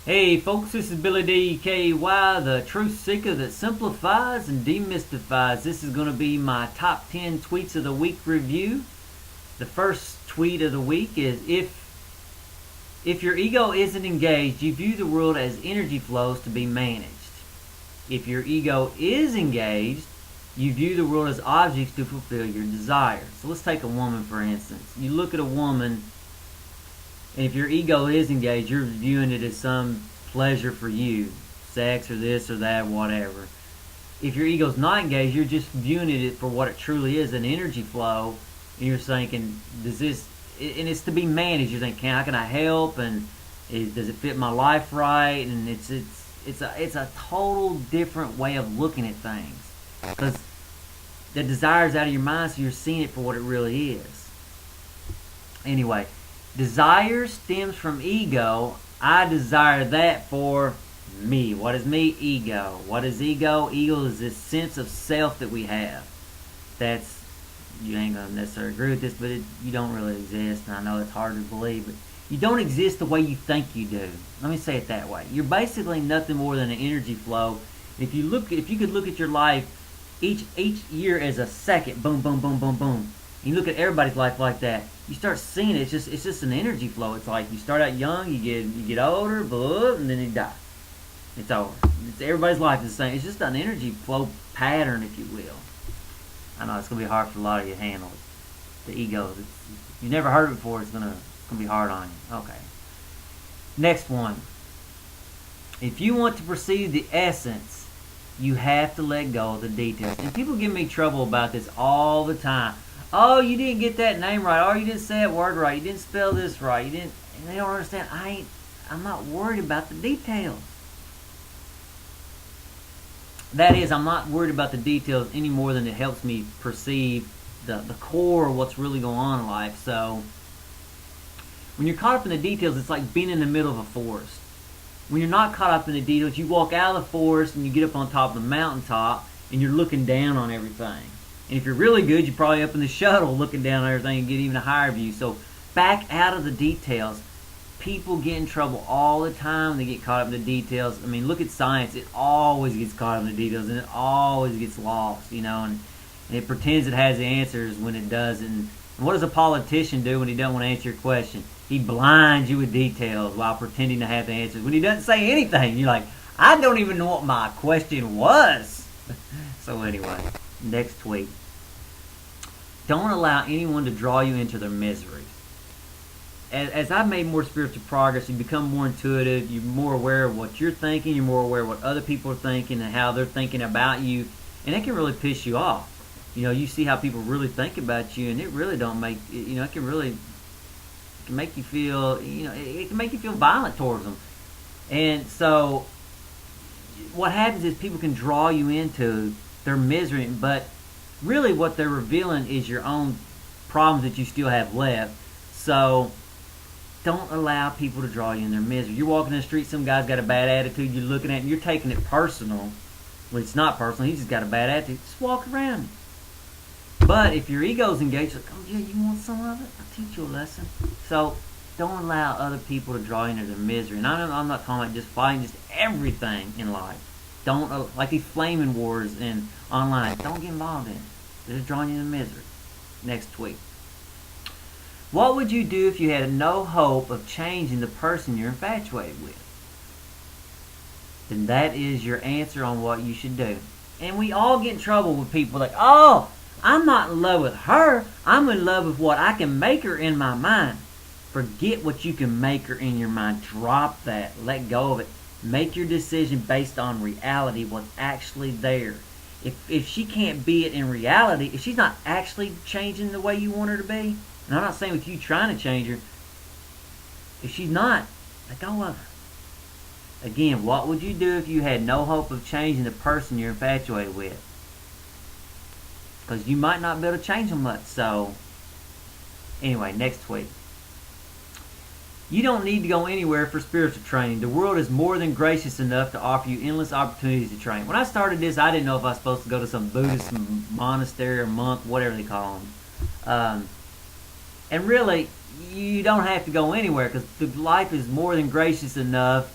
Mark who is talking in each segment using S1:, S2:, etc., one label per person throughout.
S1: Hey folks, this is Billy DKY, the truth seeker that simplifies and demystifies. This is going to be my top 10 tweets of the week review. The first tweet of the week is if your ego isn't engaged, you view the world as energy flows to be managed. If your ego is engaged, you view the world as objects to fulfill your desires. So let's take a woman for instance. You look at a woman, and if your ego is engaged, you're viewing it as some pleasure for you, sex or this or that, whatever. If your ego's not engaged, you're just viewing it for what it truly is, an energy flow, and you're thinking, does this, and it's to be managed. You're thinking, how can I help, and does it fit my life right? And it's a total different way of looking at things, because the desire's out of your mind, so you're seeing it for what it really is. Anyway, desire stems from ego. I desire that for me. What is me? Ego. What is ego? Ego is this sense of self that we have. That's, you ain't going to necessarily agree with this, but you don't really exist. And I know it's hard to believe, but you don't exist the way you think you do. Let me say it that way. You're basically nothing more than an energy flow. If you could look at your life each year as a second, boom, boom, boom, boom, boom. You look at everybody's life like that. You start seeing it. It's just an energy flow. It's like you start out young, you get older, blah, and then you die. It's over. Everybody's life is the same. It's just an energy flow pattern, if you will. I know it's gonna be hard for a lot of you to handle the egos. You never heard it before. It's gonna be hard on you. Okay. Next one. If you want to perceive the essence, you have to let go of the details. And people give me trouble about this all the time. Oh, you didn't get that name right. Oh, you didn't say that word right. You didn't spell this right. You didn't. And they don't understand. I'm not worried about the details. That is, I'm not worried about the details any more than it helps me perceive the core of what's really going on in life. So, when you're caught up in the details, it's like being in the middle of a forest. When you're not caught up in the details, you walk out of the forest and you get up on top of the mountaintop and you're looking down on everything. And if you're really good, you're probably up in the shuttle looking down on everything and get even a higher view. So back out of the details. People get in trouble all the time. They get caught up in the details. I mean, look at science. It always gets caught up in the details, and it always gets lost, and it pretends it has the answers when it doesn't. And what does a politician do when he doesn't want to answer your question? He blinds you with details while pretending to have the answers. When he doesn't say anything, you're like, I don't even know what my question was. So anyway, next tweet. Don't allow anyone to draw you into their misery. As I've made more spiritual progress, you become more intuitive, you're more aware of what you're thinking, you're more aware of what other people are thinking and how they're thinking about you, and it can really piss you off. You see how people really think about you, and it really don't make, it can make you feel, it can make you feel violent towards them. And so, what happens is people can draw you into their misery, but really what they're revealing is your own problems that you still have left. So don't allow people to draw you in their misery. You're walking in the street, some guy's got a bad attitude, you're looking at it and you're taking it personal. Well, it's not personal, he's just got a bad attitude. Just walk around. But if your ego's engaged, like, oh yeah, you want some of it? I'll teach you a lesson. So don't allow other people to draw you into their misery. And I'm not talking about just fighting, just everything in life. Don't, like these flaming wars in online, don't get involved in it. They're just drawing you into misery. Next tweet. What would you do if you had no hope of changing the person you're infatuated with? Then that is your answer on what you should do. And we all get in trouble with people like, oh, I'm not in love with her. I'm in love with what I can make her in my mind. Forget what you can make her in your mind. Drop that. Let go of it. Make your decision based on reality, what's actually there. If she can't be it in reality, if she's not actually changing the way you want her to be, and I'm not saying with you trying to change her, if she's not, let go of her. Again, what would you do if you had no hope of changing the person you're infatuated with? Because you might not be able to change them much. So, anyway, next tweet. You don't need to go anywhere for spiritual training. The world is more than gracious enough to offer you endless opportunities to train. When I started this, I didn't know if I was supposed to go to some Buddhist monastery or monk, whatever they call them. And really, you don't have to go anywhere because life is more than gracious enough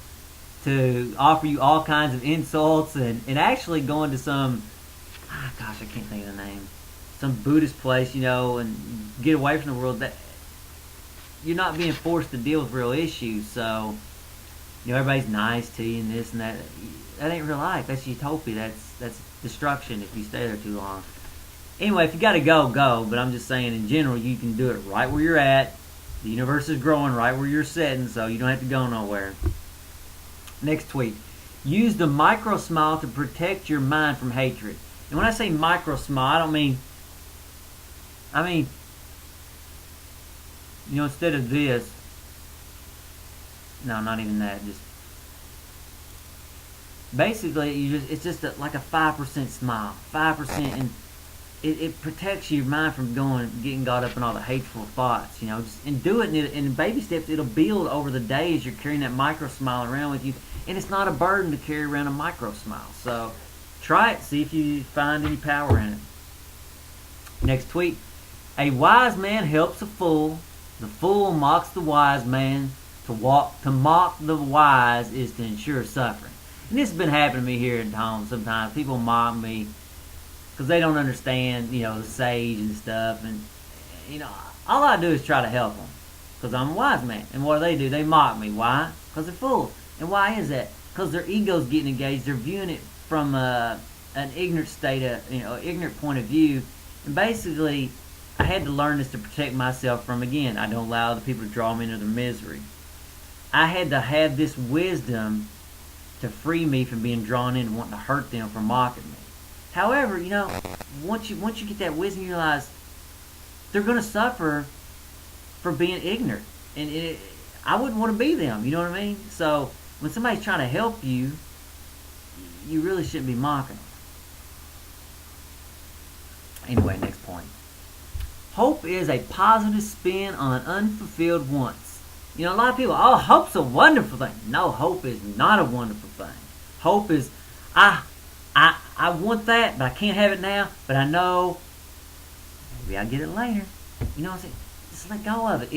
S1: to offer you all kinds of insults and actually going to some, gosh, I can't think of the name, some Buddhist place, and get away from the world. That you're not being forced to deal with real issues. So, everybody's nice to you and this and that. That ain't real life. That's utopia. That's destruction if you stay there too long. Anyway, if you gotta go, go. But I'm just saying, in general, you can do it right where you're at. The universe is growing right where you're sitting, so you don't have to go nowhere. Next tweet. Use the micro smile to protect your mind from hatred. And when I say micro smile, I don't mean, instead of this, no, not even that, just basically it's just like a 5% smile, 5%, and it protects your mind from getting caught up in all the hateful thoughts, and do it in baby steps. It'll build over the days. You're carrying that micro smile around with you, and it's not a burden to carry around a micro smile. So try it, see if you find any power in it. Next tweet. A wise man helps a fool. The fool mocks the wise man. To mock the wise is to ensure suffering. And this has been happening to me here at home sometimes. People mock me because they don't understand, the sage and stuff. And, all I do is try to help them because I'm a wise man. And what do? They mock me. Why? Because they're fools. And why is that? Because their ego's getting engaged. They're viewing it from an ignorant state of, ignorant point of view. And basically, I had to learn this to protect myself from, again, I don't allow other people to draw me into their misery. I had to have this wisdom to free me from being drawn in and wanting to hurt them for mocking me. However, once you get that wisdom, you realize they're going to suffer for being ignorant. And I wouldn't want to be them, you know what I mean? So when somebody's trying to help you, you really shouldn't be mocking them. Anyway, next point. Hope is a positive spin on an unfulfilled wants. A lot of people, hope's a wonderful thing. No, hope is not a wonderful thing. Hope is, I want that, but I can't have it now, but I know maybe I'll get it later. You know what I'm saying? Just let go of it.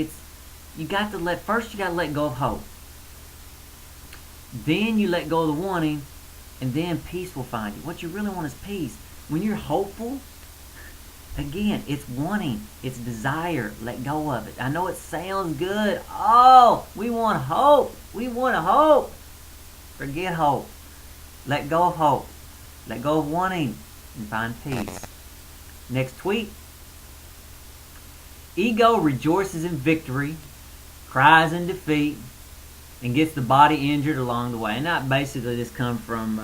S1: First you got to let go of hope. Then you let go of the wanting, and then peace will find you. What you really want is peace. When you're hopeful, again, it's wanting, it's desire. Let go of it. I know it sounds good. We want hope. We want hope. Forget hope. Let go of hope. Let go of wanting and find peace. Next tweet. Ego rejoices in victory, cries in defeat, and gets the body injured along the way. And that basically just come from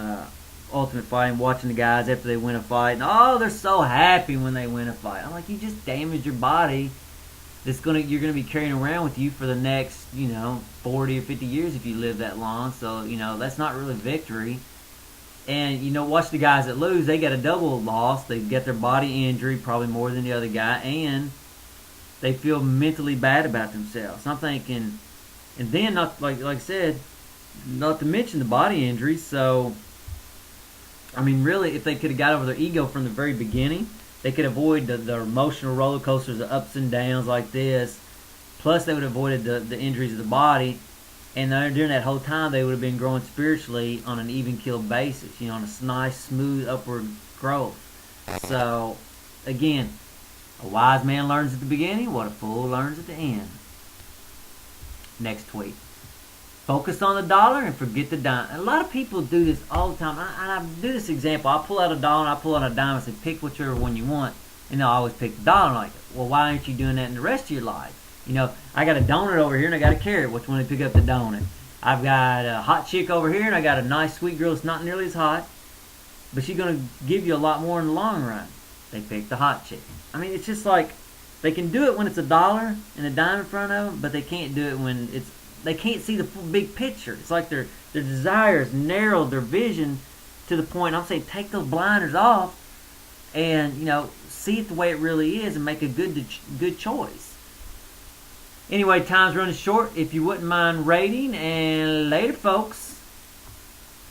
S1: Ultimate Fighting, watching the guys after they win a fight, and they're so happy when they win a fight. I'm like, you just damaged your body you're gonna be carrying around with you for the next 40 or 50 years if you live that long. So that's not really victory. And watch the guys that lose, they got a double loss. They get their body injury, probably more than the other guy, and they feel mentally bad about themselves. I'm thinking, and then not like I said, not to mention the body injury. So really, if they could have got over their ego from the very beginning, they could avoid the emotional roller coasters, the ups and downs like this. Plus, they would have avoided the injuries of the body. And during that whole time, they would have been growing spiritually on an even keel basis, on a nice, smooth, upward growth. So, again, a wise man learns at the beginning what a fool learns at the end. Next tweet. Focus on the dollar and forget the dime. A lot of people do this all the time. I do this example. I'll pull out a dollar and I'll pull out a dime and say, pick whichever one you want. And they'll always pick the dollar. I'm like, well, why aren't you doing that in the rest of your life? I got a donut over here and I got a carrot. Which one to pick up the donut? I've got a hot chick over here and I got a nice sweet girl that's not nearly as hot. But she's going to give you a lot more in the long run. They pick the hot chick. It's just like, they can do it when it's a dollar and a dime in front of them, but they can't do it when they can't see the full big picture. It's like their desires narrowed their vision to the point. I'm saying take those blinders off and see it the way it really is and make a good choice. Anyway, time's running short. If you wouldn't mind rating, and later, folks.